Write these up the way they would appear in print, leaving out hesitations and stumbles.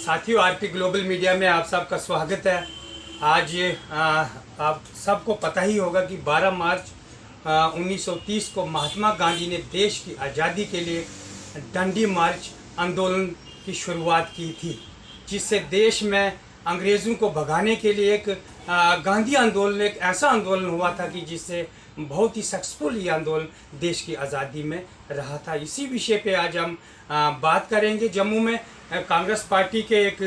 साथियों, RP global media में आप सबका स्वागत है। आज आप सबको पता ही होगा कि 12 मार्च 1930 को महात्मा गांधी ने देश की आज़ादी के लिए डंडी मार्च आंदोलन की शुरुआत की थी, जिससे देश में अंग्रेज़ों को भगाने के लिए एक गांधी आंदोलन, एक ऐसा आंदोलन हुआ था कि जिससे बहुत ही सक्सेसफुल ये आंदोलन देश की आज़ादी में रहा था। इसी विषय पे आज हम बात करेंगे। जम्मू में कांग्रेस पार्टी के एक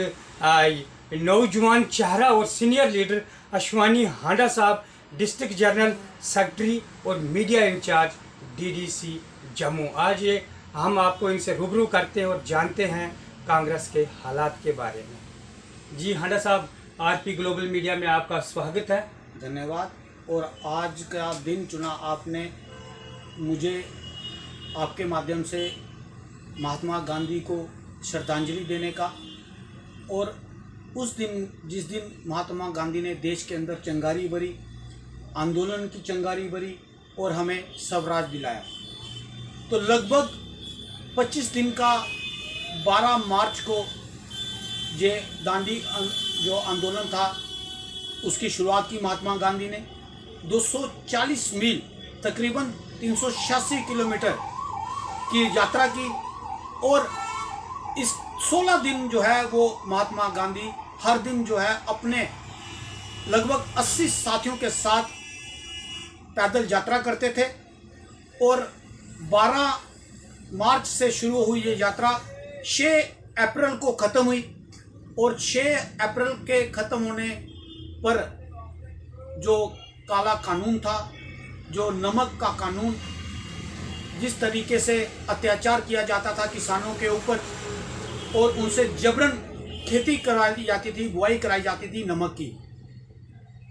नौजवान चेहरा और सीनियर लीडर अश्वानी हांडा साहब डिस्ट्रिक्ट जनरल सेक्रेटरी और मीडिया इंचार्ज डीडीसी जम्मू, आज ये हम आपको इनसे रूबरू करते हैं और जानते हैं कांग्रेस के हालात के बारे में। जी हांडा साहब, आरपी ग्लोबल मीडिया में आपका स्वागत है। धन्यवाद। और आज का दिन चुना आपने मुझे आपके माध्यम से महात्मा गांधी को श्रद्धांजलि देने का, और उस दिन जिस दिन महात्मा गांधी ने देश के अंदर चिंगारी भरी, आंदोलन की चिंगारी भरी और हमें स्वराज दिलाया, तो लगभग 25 दिन का 12 मार्च को ये दांडी जो आंदोलन था उसकी शुरुआत की महात्मा गांधी ने। 240 मील तकरीबन 386 किलोमीटर की यात्रा की, और इस 16 दिन जो है वो महात्मा गांधी हर दिन जो है अपने लगभग 80 साथियों के साथ पैदल यात्रा करते थे। और 12 मार्च से शुरू हुई ये यात्रा 6 अप्रैल को ख़त्म हुई, और 6 अप्रैल के ख़त्म होने पर जो काला कानून था, जो नमक का कानून, जिस तरीके से अत्याचार किया जाता था किसानों के ऊपर और उनसे जबरन खेती कराई जाती थी, बुआई कराई जाती थी नमक की,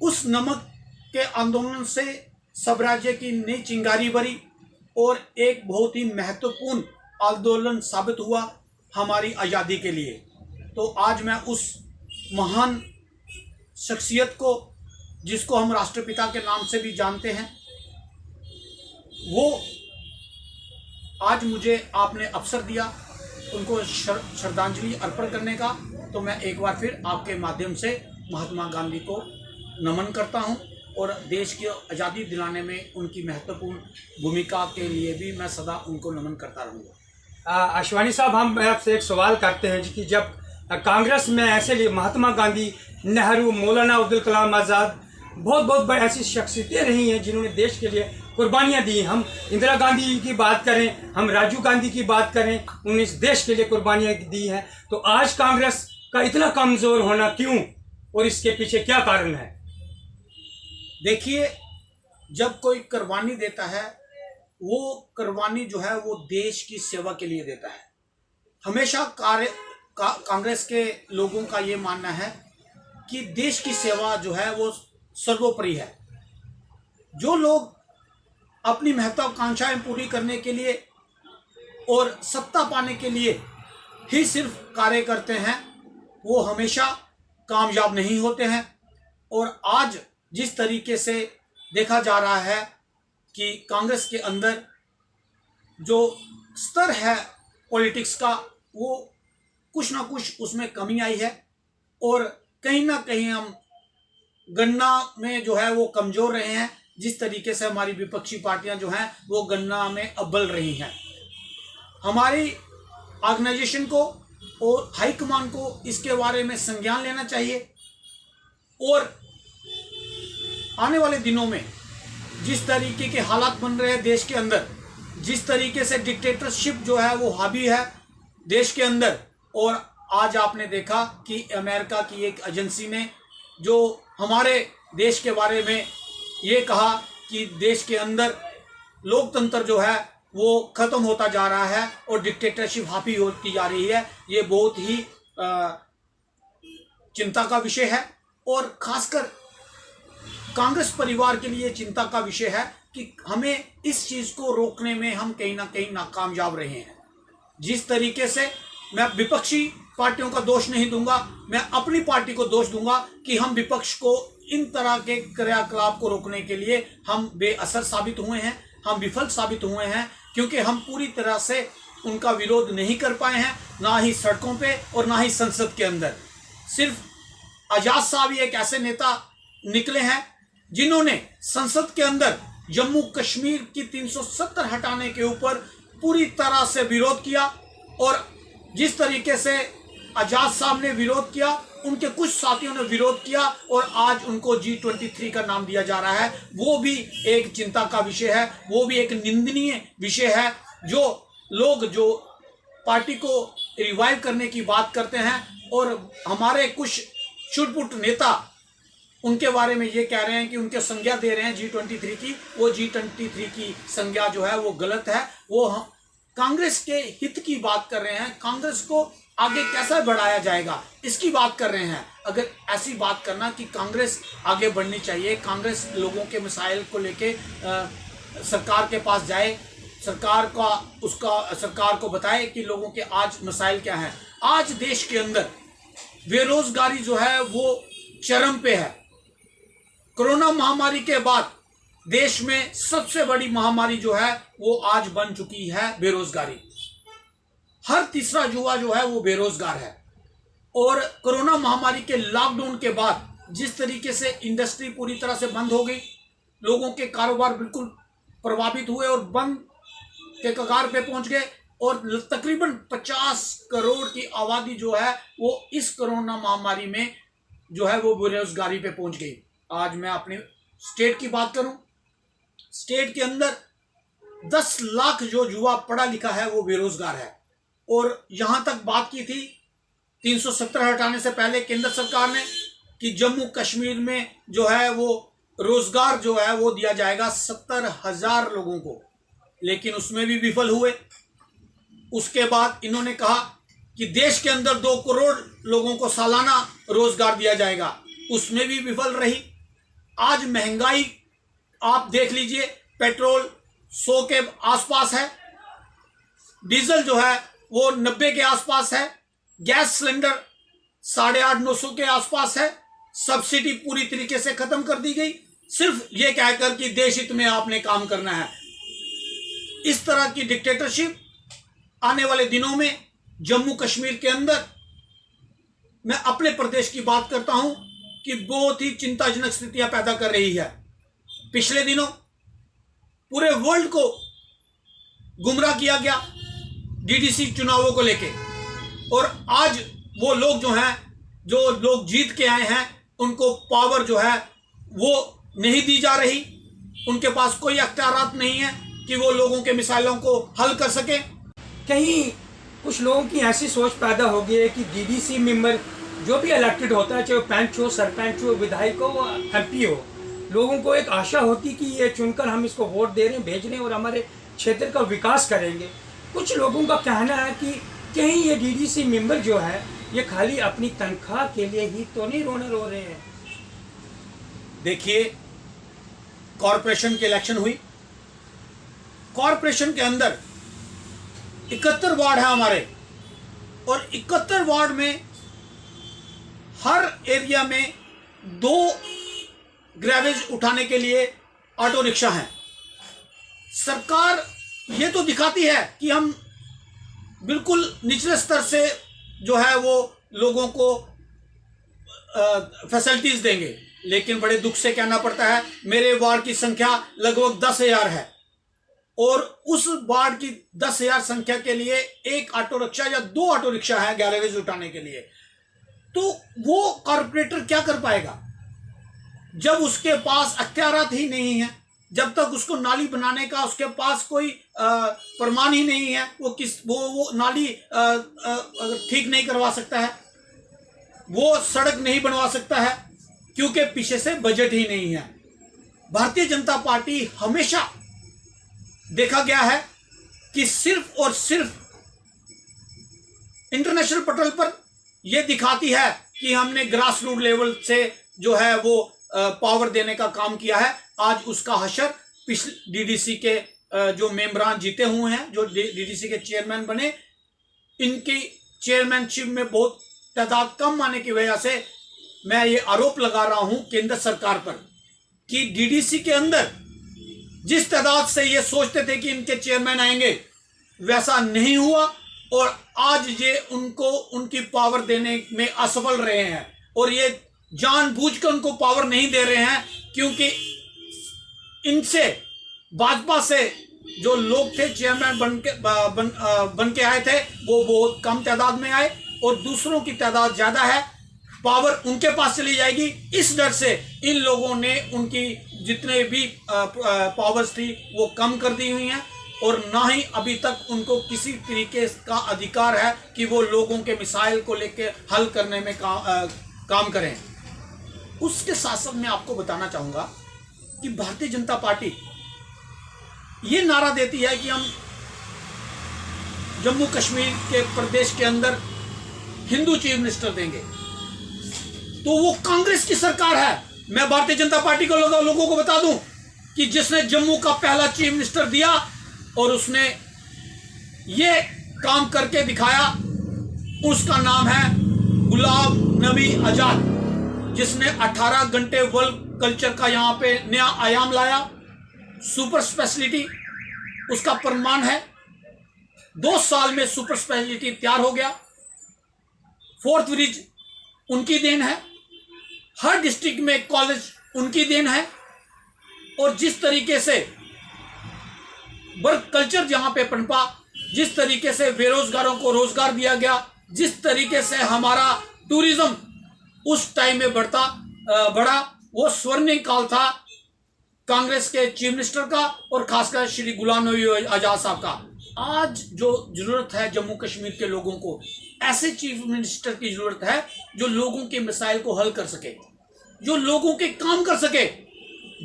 उस नमक के आंदोलन से स्वराज्य की नई चिंगारी भरी और एक बहुत ही महत्वपूर्ण आंदोलन साबित हुआ हमारी आज़ादी के लिए। तो आज मैं उस महान शख्सियत को, जिसको हम राष्ट्रपिता के नाम से भी जानते हैं, वो आज मुझे आपने अवसर दिया उनको श्रद्धांजलि अर्पण करने का, तो मैं एक बार फिर आपके माध्यम से महात्मा गांधी को नमन करता हूं, और देश की आज़ादी दिलाने में उनकी महत्वपूर्ण भूमिका के लिए भी मैं सदा उनको नमन करता रहूँगा। अश्वानी साहब, हम आपसे एक सवाल करते हैं कि जब कांग्रेस में ऐसे महात्मा गांधी, नेहरू, मौलाना अब्दुल कलाम आज़ाद, बहुत ऐसी शख्सियतें रही हैं जिन्होंने देश के लिए कुर्बानियाँ दी। हम इंदिरा गांधी की बात करें, हम राजीव गांधी की बात करें, उन्होंने इस देश के लिए कुर्बानियाँ दी हैं। तो आज कांग्रेस का इतना कमज़ोर होना क्यों, और इसके पीछे क्या कारण है? देखिए, जब कोई कुर्बानी देता है, वो कुर्बानी जो है वो देश की सेवा के लिए देता है। हमेशा कांग्रेस के लोगों का ये मानना है कि देश की सेवा जो है वो सर्वोपरि है। जो लोग अपनी महत्वाकांक्षाएं पूरी करने के लिए और सत्ता पाने के लिए ही सिर्फ कार्य करते हैं, वो हमेशा कामयाब नहीं होते हैं। और आज जिस तरीके से देखा जा रहा है कि कांग्रेस के अंदर जो स्तर है पॉलिटिक्स का, वो कुछ ना कुछ उसमें कमी आई है, और कहीं ना कहीं हम गन्ना में जो है वो कमज़ोर रहे हैं। जिस तरीके से हमारी विपक्षी पार्टियां जो हैं वो गन्ना में अव्वल रही हैं। हमारी ऑर्गेनाइजेशन को और हाईकमान को इसके बारे में संज्ञान लेना चाहिए, और आने वाले दिनों में जिस तरीके के हालात बन रहे हैं देश के अंदर, जिस तरीके से डिक्टेटरशिप जो है वो हावी है देश के अंदर, और आज आपने देखा कि अमेरिका की एक एजेंसी ने जो हमारे देश के बारे में ये कहा कि देश के अंदर लोकतंत्र जो है वो ख़त्म होता जा रहा है और डिक्टेटरशिप हावी होती जा रही है, ये बहुत ही चिंता का विषय है। और खासकर कांग्रेस परिवार के लिए चिंता का विषय है कि हमें इस चीज़ को रोकने में हम कहीं ना कहीं नाकामयाब रहे हैं। जिस तरीके से मैं विपक्षी पार्टियों का दोष नहीं दूंगा, मैं अपनी पार्टी को दोष दूंगा कि हम विपक्ष को इन तरह के क्रियाकलाप को रोकने के लिए हम बेअसर साबित हुए हैं, हम विफल साबित हुए हैं, क्योंकि हम पूरी तरह से उनका विरोध नहीं कर पाए हैं, ना ही सड़कों पे और ना ही संसद के अंदर। सिर्फ आजाद साहब ही एक ऐसे नेता निकले हैं जिन्होंने संसद के अंदर जम्मू कश्मीर की 370 हटाने के ऊपर पूरी तरह से विरोध किया। और जिस तरीके से आजाद साहब ने विरोध किया, उनके कुछ साथियों ने विरोध किया और आज उनको G23 का नाम दिया जा रहा है। वो भी एक चिंता का विषय है, वो भी एक निंदनीय विषय है। जो लोग जो पार्टी को रिवाइव करने की बात करते हैं और हमारे कुछ छुटपुट नेता उनके बारे में ये कह रहे हैं कि उनके संज्ञा दे रहे हैं G23 की, वो G23 की संज्ञा जो है वो गलत है। वो कांग्रेस के हित की बात कर रहे हैं, कांग्रेस को आगे कैसा बढ़ाया जाएगा इसकी बात कर रहे हैं। अगर ऐसी बात करना कि कांग्रेस आगे बढ़नी चाहिए, कांग्रेस लोगों के मसाइल को लेके सरकार के पास जाए, सरकार को बताए कि लोगों के आज मसाइल क्या हैं। आज देश के अंदर बेरोजगारी जो है वो चरम पे है। कोरोना महामारी के बाद देश में सबसे बड़ी महामारी जो है वो आज बन चुकी है बेरोजगारी। हर तीसरा युवा जो है वो बेरोजगार है। और कोरोना महामारी के लॉकडाउन के बाद जिस तरीके से इंडस्ट्री पूरी तरह से बंद हो गई, लोगों के कारोबार बिल्कुल प्रभावित हुए और बंद के कगार पे पहुंच गए और तकरीबन 50 करोड़ की आबादी जो है वो इस कोरोना महामारी में जो है वो बेरोजगारी पे पहुंच गई। आज मैं अपने स्टेट की बात करूं, स्टेट के अंदर 10 लाख जो युवा पढ़ा लिखा है वो बेरोजगार है। और यहां तक बात की थी 370 हटाने से पहले केंद्र सरकार ने कि जम्मू कश्मीर में जो है वो रोजगार जो है वो दिया जाएगा 70,000 लोगों को, लेकिन उसमें भी विफल हुए। उसके बाद इन्होंने कहा कि देश के अंदर 2 करोड़ लोगों को सालाना रोजगार दिया जाएगा, उसमें भी विफल रही। आज महंगाई आप देख लीजिए, पेट्रोल 100 के आसपास है, डीजल जो है वो 90 के आसपास है, गैस सिलेंडर 850-900 के आसपास है। सब्सिडी पूरी तरीके से खत्म कर दी गई, सिर्फ ये कहकर कि देश हित में आपने काम करना है। इस तरह की डिक्टेटरशिप आने वाले दिनों में जम्मू कश्मीर के अंदर, मैं अपने प्रदेश की बात करता हूं, कि बहुत ही चिंताजनक स्थितियां पैदा कर रही है। पिछले दिनों पूरे वर्ल्ड को गुमराह किया गया डीडीसी चुनावों को लेके, और आज वो लोग जो हैं, जो लोग जीत के आए हैं, उनको पावर जो है वो नहीं दी जा रही। उनके पास कोई अख्तियारात नहीं है कि वो लोगों के मिसाइलों को हल कर सके। कहीं कुछ लोगों की ऐसी सोच पैदा हो गई है कि डीडीसी मेंबर जो भी इलेक्टेड होता है, चाहे वो पंच हो, सरपंच हो, विधायक हो, MP हो, लोगों को एक आशा होती कि ये चुनकर हम इसको वोट दे रहे हैं, भेज रहे हैं और हमारे क्षेत्र का विकास करेंगे। कुछ लोगों का कहना है कि कहीं ये डीडीसी मेंबर जो है ये खाली अपनी तनख्वाह के लिए ही तो नहीं रो रहे हैं। देखिए, कॉरपोरेशन की इलेक्शन हुई, कॉरपोरेशन के अंदर 71 वार्ड है हमारे, और 71 वार्ड में हर एरिया में 2 ग्रेवेज उठाने के लिए ऑटो रिक्शा हैं। सरकार ये तो दिखाती है कि हम बिल्कुल निचले स्तर से जो है वो लोगों को फैसिलिटीज देंगे, लेकिन बड़े दुख से कहना पड़ता है मेरे वार्ड की संख्या लगभग 10,000 है, और उस वार्ड की 10,000 संख्या के लिए 1 ऑटो रिक्शा या 2 ऑटो रिक्शा है गैरेज उठाने के लिए। तो वो कॉर्पोरेटर क्या कर पाएगा जब उसके पास अख्तियारात ही नहीं है, जब तक उसको नाली बनाने का उसके पास कोई प्रमाण ही नहीं है, वो नाली ठीक नहीं करवा सकता है, वो सड़क नहीं बनवा सकता है, क्योंकि पीछे से बजट ही नहीं है। भारतीय जनता पार्टी हमेशा देखा गया है कि सिर्फ और सिर्फ इंटरनेशनल पटल पर यह दिखाती है कि हमने ग्रास रूट लेवल से जो है वो पावर देने का काम किया है। आज उसका हशर पिछले डीडीसी के जो मेंबरान जीते हुए हैं, जो डीडीसी के चेयरमैन बने, इनकी चेयरमैनशिप में बहुत तादाद कम आने की वजह से मैं ये आरोप लगा रहा हूं केंद्र सरकार पर कि डीडीसी के अंदर जिस तादाद से ये सोचते थे कि इनके चेयरमैन आएंगे, वैसा नहीं हुआ और आज ये उनको उनकी पावर देने में असफल रहे हैं और ये जानबूझकर उनको पावर नहीं दे रहे हैं, क्योंकि इनसे भाजपा से जो लोग थे चेयरमैन बन के आए थे वो बहुत कम तादाद में आए और दूसरों की तादाद ज़्यादा है, पावर उनके पास चली जाएगी। इस डर से इन लोगों ने उनकी जितने भी पावर्स थी वो कम कर दी हुई हैं और ना ही अभी तक उनको किसी तरीके का अधिकार है कि वो लोगों के मिसाइल को लेकर हल करने में काम करें। उसके साथ साथ मैं आपको बताना चाहूँगा कि भारतीय जनता पार्टी ये नारा देती है कि हम जम्मू कश्मीर के प्रदेश के अंदर हिंदू चीफ मिनिस्टर देंगे, तो वो कांग्रेस की सरकार है। मैं भारतीय जनता पार्टी को लोगों को बता दूं कि जिसने जम्मू का पहला चीफ मिनिस्टर दिया और उसने ये काम करके दिखाया, उसका नाम है गुलाम नबी आजाद, जिसने 18 घंटे वर्ल्ड कल्चर का यहाँ पे नया आयाम लाया। सुपर स्पेशलिटी उसका प्रमाण है, 2 साल में सुपर स्पेशलिटी तैयार हो गया। 4th ब्रिज उनकी देन है, हर डिस्ट्रिक्ट में कॉलेज उनकी देन है। और जिस तरीके से वर्क कल्चर जहां पे पनपा, जिस तरीके से बेरोजगारों को रोजगार दिया गया, जिस तरीके से हमारा टूरिज्म उस टाइम में बढ़ा, वो स्वर्णिम काल था कांग्रेस के चीफ मिनिस्टर का और खासकर श्री गुलाम नबी आजाद साहब का। आज जो जरूरत है जम्मू कश्मीर के लोगों को, ऐसे चीफ मिनिस्टर की जरूरत है जो लोगों के मसाइल को हल कर सके, जो लोगों के काम कर सके।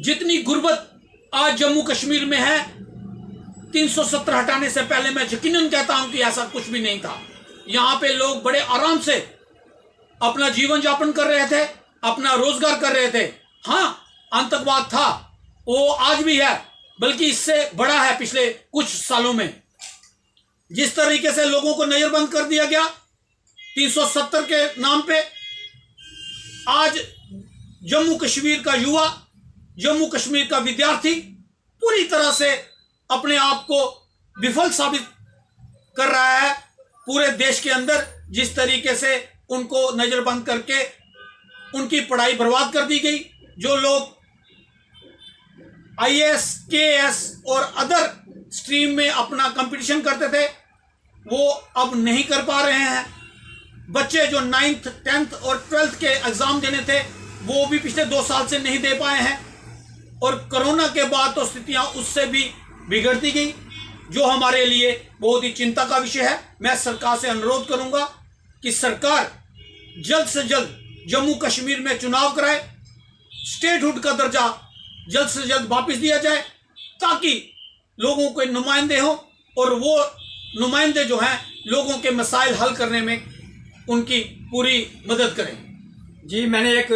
जितनी गुर्बत आज जम्मू कश्मीर में है, 370 हटाने से पहले मैं यकीनन कहता हूं कि ऐसा कुछ भी नहीं था। यहां पे लोग बड़े आराम से अपना जीवन यापन कर रहे थे, अपना रोजगार कर रहे थे। हाँ, आतंकवाद था, वो आज भी है, बल्कि इससे बड़ा है पिछले कुछ सालों में। जिस तरीके से लोगों को नजरबंद कर दिया गया 370 के नाम पे, आज जम्मू कश्मीर का युवा, जम्मू कश्मीर का विद्यार्थी पूरी तरह से अपने आप को विफल साबित कर रहा है पूरे देश के अंदर। जिस तरीके से उनको नजरबंद करके उनकी पढ़ाई बर्बाद कर दी गई। जो लोग IAS, KAS और अदर स्ट्रीम में अपना कंपटीशन करते थे वो अब नहीं कर पा रहे हैं। बच्चे जो 9th, 10th और 12th के एग्जाम देने थे वो भी पिछले 2 साल से नहीं दे पाए हैं। और कोरोना के बाद तो स्थितियां उससे भी बिगड़ती गई, जो हमारे लिए बहुत ही चिंता का विषय है। मैं सरकार से अनुरोध करूंगा कि सरकार जल्द से जल्द जम्मू कश्मीर में चुनाव कराए, स्टेटहुड का दर्जा जल्द से जल्द वापस दिया जाए, ताकि लोगों के नुमाइंदे हों और वो नुमाइंदे जो हैं लोगों के मसाइल हल करने में उनकी पूरी मदद करें। जी, मैंने एक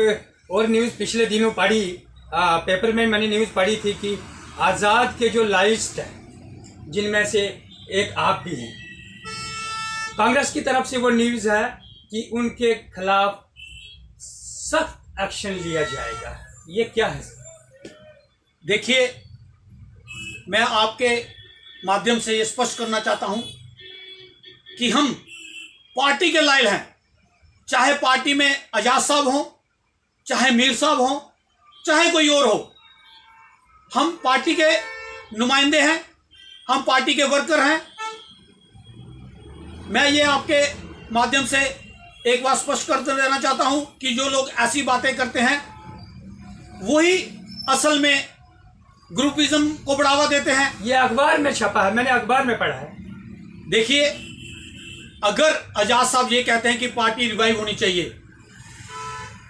और न्यूज़ पिछले दिनों पढ़ी, पेपर में मैंने न्यूज़ पढ़ी थी कि आज़ाद के जो लाइस्ट हैं, जिनमें से एक आप भी हैं, कांग्रेस की तरफ से वो न्यूज़ है कि उनके खिलाफ सख्त एक्शन लिया जाएगा। ये क्या है? देखिए, मैं आपके माध्यम से ये स्पष्ट करना चाहता हूं कि हम पार्टी के लायल हैं। चाहे पार्टी में आजाद साहब हों, चाहे मीर साहब हों, चाहे कोई और हो, हम पार्टी के नुमाइंदे हैं, हम पार्टी के वर्कर हैं। मैं ये आपके माध्यम से एक बार स्पष्ट कर देना चाहता हूं कि जो लोग ऐसी बातें करते हैं वही असल में ग्रुपिज्म को बढ़ावा देते हैं। ये अखबार में छपा है, मैंने अखबार में पढ़ा है। देखिए, अगर आजाद साहब ये कहते हैं कि पार्टी रिवाइव होनी चाहिए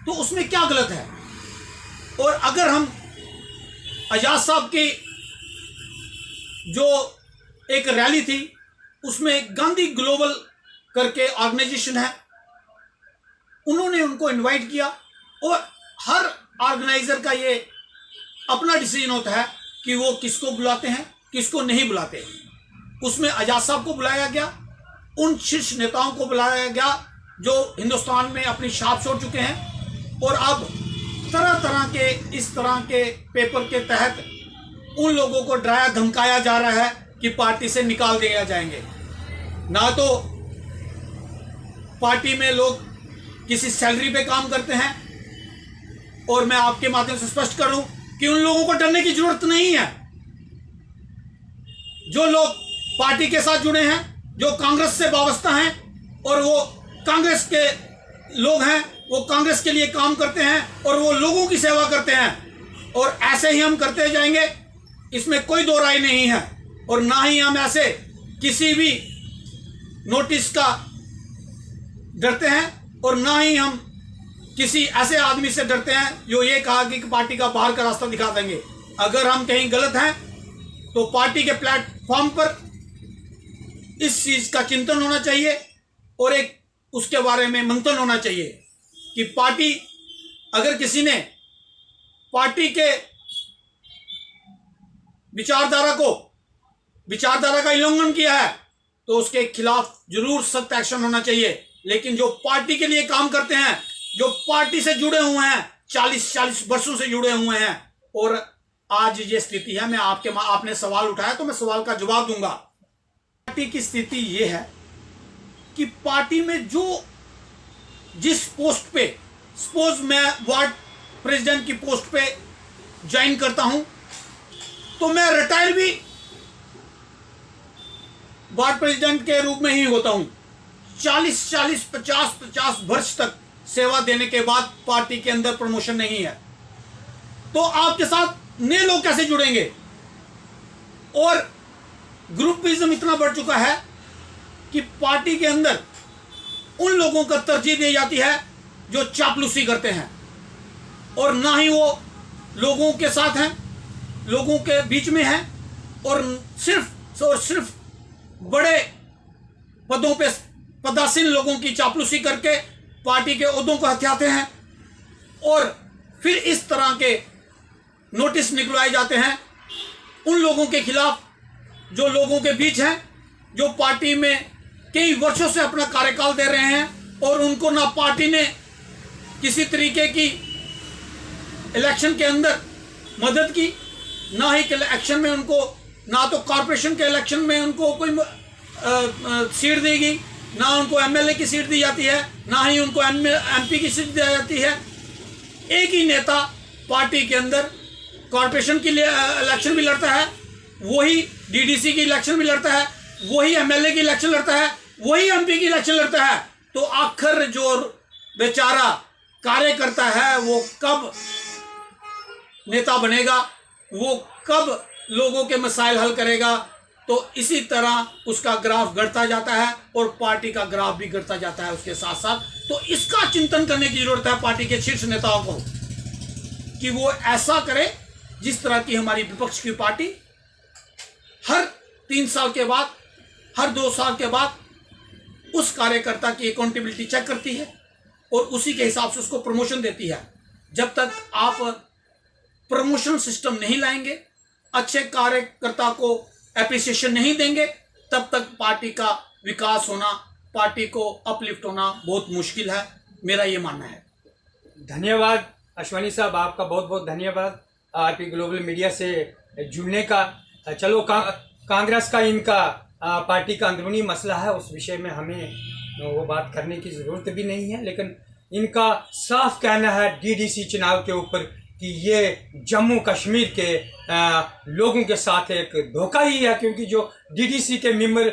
तो उसमें क्या गलत है? और अगर हम आजाद साहब की जो एक रैली थी उसमें गांधी ग्लोबल करके ऑर्गेनाइजेशन है, उन्होंने उनको इनवाइट किया और हर ऑर्गेनाइजर का ये अपना डिसीजन होता है कि वो किसको बुलाते हैं, किसको नहीं बुलाते। उसमें आजाद साहब को बुलाया गया, उन शीर्ष नेताओं को बुलाया गया जो हिंदुस्तान में अपनी छाप छोड़ चुके हैं। और अब तरह तरह के इस तरह के पेपर के तहत उन लोगों को डराया धमकाया जा रहा है कि पार्टी से निकाल दिए जाएंगे। ना तो पार्टी में लोग किसी सैलरी पे काम करते हैं, और मैं आपके माध्यम से स्पष्ट कर दूं कि उन लोगों को डरने की जरूरत नहीं है। जो लोग पार्टी के साथ जुड़े हैं, जो कांग्रेस से वाबस्ता हैं और वो कांग्रेस के लोग हैं, वो कांग्रेस के लिए काम करते हैं और वो लोगों की सेवा करते हैं, और ऐसे ही हम करते जाएंगे, इसमें कोई दो राय नहीं है। और ना ही हम ऐसे किसी भी नोटिस का डरते हैं, और ना ही हम किसी ऐसे आदमी से डरते हैं जो ये कहा कि पार्टी का बाहर का रास्ता दिखा देंगे। अगर हम कहीं गलत हैं तो पार्टी के प्लेटफॉर्म पर इस चीज का चिंतन होना चाहिए और एक उसके बारे में मंथन होना चाहिए कि पार्टी, अगर किसी ने पार्टी के विचारधारा का उल्लंघन किया है तो उसके खिलाफ जरूर सख्त एक्शन होना चाहिए। लेकिन जो पार्टी के लिए काम करते हैं, जो पार्टी से जुड़े हुए हैं, 40 वर्षों से जुड़े हुए हैं, और आज ये स्थिति है, मैं आपने सवाल उठाया तो मैं सवाल का जवाब दूंगा। पार्टी की स्थिति ये है कि पार्टी में जो जिस पोस्ट पे, सपोज मैं वार्ड प्रेसिडेंट की पोस्ट पे ज्वाइन करता हूं तो मैं रिटायर भी वार्ड प्रेसिडेंट के रूप में ही होता हूं। 50 वर्ष तक सेवा देने के बाद पार्टी के अंदर प्रमोशन नहीं है, तो आपके साथ नए लोग कैसे जुड़ेंगे? और ग्रुपिज्म इतना बढ़ चुका है कि पार्टी के अंदर उन लोगों को तरजीह दी जाती है जो चापलूसी करते हैं, और ना ही वो लोगों के साथ हैं, लोगों के बीच में हैं, और सिर्फ बड़े पदों पे पदासीन लोगों की चापलूसी करके पार्टी के ओहदों को हथियाते हैं, और फिर इस तरह के नोटिस निकलवाए जाते हैं उन लोगों के खिलाफ जो लोगों के बीच हैं, जो पार्टी में कई वर्षों से अपना कार्यकाल दे रहे हैं, और उनको ना पार्टी ने किसी तरीके की इलेक्शन के अंदर मदद की, ना ही इलेक्शन में उनको, ना तो कॉरपोरेशन के इलेक्शन में उनको कोई सीट देगी, ना उनको एमएलए की सीट दी जाती है, ना ही उनको एमपी की सीट दी जाती है। एक ही नेता पार्टी के अंदर कॉरपोरेशन की इलेक्शन भी लड़ता है, वही डीडीसी की इलेक्शन भी लड़ता है, वही एमएलए की इलेक्शन लड़ता है, वही एमपी की इलेक्शन लड़ता है। तो आखिर जो बेचारा कार्य करता है वो कब नेता बनेगा, वो कब लोगों के मसाइल हल करेगा? तो इसी तरह उसका ग्राफ घटता जाता है और पार्टी का ग्राफ भी घटता जाता है उसके साथ साथ। तो इसका चिंतन करने की जरूरत है पार्टी के शीर्ष नेताओं को कि वो ऐसा करे जिस तरह की हमारी विपक्ष की पार्टी हर 3 साल के बाद, हर 2 साल के बाद उस कार्यकर्ता की अकाउंटेबिलिटी चेक करती है और उसी के हिसाब से उसको प्रमोशन देती है। जब तक आप प्रमोशन सिस्टम नहीं लाएंगे, अच्छे कार्यकर्ता को एप्रिसिएशन नहीं देंगे, तब तक पार्टी का विकास होना, पार्टी को अपलिफ्ट होना बहुत मुश्किल है, मेरा ये मानना है। धन्यवाद अश्वनी साहब, आपका बहुत बहुत धन्यवाद आरपी ग्लोबल मीडिया से जुड़ने का। चलो कांग्रेस का इनका पार्टी का अंदरूनी मसला है, उस विषय में हमें वो बात करने की ज़रूरत भी नहीं है, लेकिन इनका साफ कहना है डीडीसी चुनाव के ऊपर कि ये जम्मू कश्मीर के लोगों के साथ एक धोखा ही है, क्योंकि जो डीडीसी के मेंबर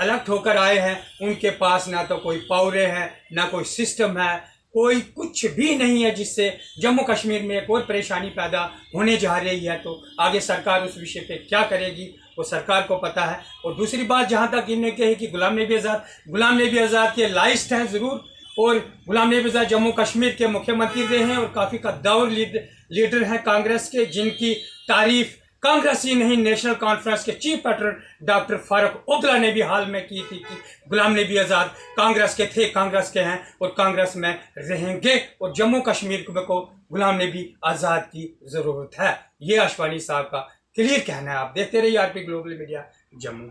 इलेक्ट होकर आए हैं उनके पास ना तो कोई पावरें हैं, ना कोई सिस्टम है, कोई कुछ भी नहीं है जिससे जम्मू कश्मीर में एक और परेशानी पैदा होने जा रही है। तो आगे सरकार उस विषय पे क्या करेगी वो सरकार को पता है। और दूसरी बात, जहाँ तक इन्हें कही कि गुलाम नबी आज़ाद के लाइस्ट हैं ज़रूर, और गुलाम नबी आज़ाद जम्मू कश्मीर के मुख्यमंत्री रहे हैं और काफ़ी कद्दावर लीडर हैं कांग्रेस के, जिनकी तारीफ कांग्रेस ही नहीं नेशनल कॉन्फ्रेंस के chief pattern doctor Farooq Abdullah ने भी हाल में की थी कि गुलाम नबी आज़ाद कांग्रेस के थे, कांग्रेस के हैं और कांग्रेस में रहेंगे, और जम्मू कश्मीर को गुलाम नबी आज़ाद की ज़रूरत है। ये आशवानी साहब का क्लियर कहना है। आप देखते रहिए आरपी ग्लोबल मीडिया जम्मू।